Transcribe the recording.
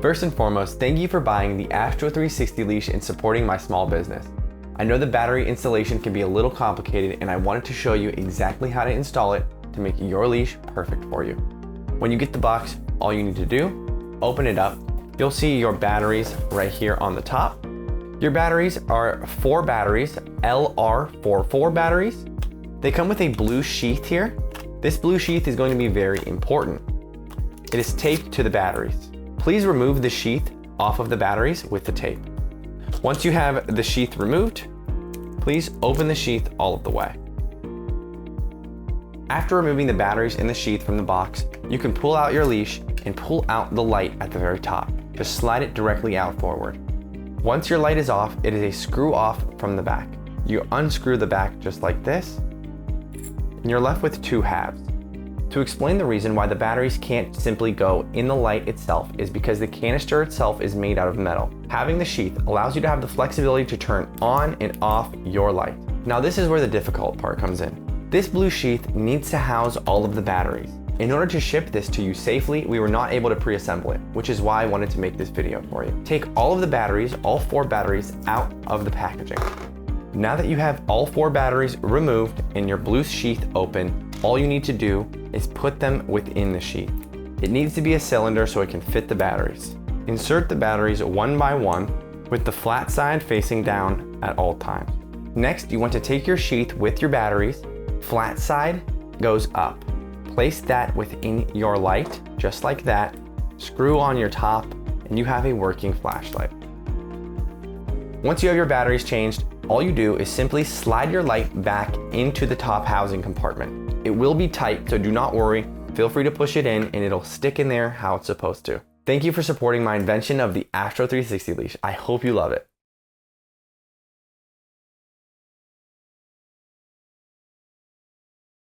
First and foremost, thank you for buying the Astro 360 leash and supporting my small business. I know the battery installation can be a little complicated, and I wanted to show you exactly how to install it to make your leash perfect for you. When you get the box, all you need to do, open it up. You'll see your batteries right here on the top. Your batteries are 4 batteries, LR44 batteries. They come with a blue sheath here. This blue sheath is going to be very important. It is taped to the batteries. Please remove the sheath off of the batteries with the tape. Once you have the sheath removed, please open the sheath all of the way. After removing the batteries and the sheath from the box, you can pull out your leash and pull out the light at the very top. Just slide it directly out forward. Once your light is off, it is a screw off from the back. You unscrew the back just like this, and you're left with 2 halves. To explain the reason why the batteries can't simply go in the light itself is because the canister itself is made out of metal. Having the sheath allows you to have the flexibility to turn on and off your light. Now this is where the difficult part comes in. This blue sheath needs to house all of the batteries. In order to ship this to you safely, we were not able to pre-assemble it, which is why I wanted to make this video for you. Take all of the batteries, all 4 batteries, out of the packaging. Now that you have all 4 batteries removed and your blue sheath open, all you need to do is put them within the sheath. It needs to be a cylinder so it can fit the batteries. Insert the batteries one by one with the flat side facing down at all times. Next, you want to take your sheath with your batteries. Flat side goes up. Place that within your light, just like that. Screw on your top, and you have a working flashlight. Once you have your batteries changed, all you do is simply slide your light back into the top housing compartment. It will be tight, so do not worry. Feel free to push it in and it'll stick in there how it's supposed to. Thank you for supporting my invention of the Astro 360 leash. I hope you love it.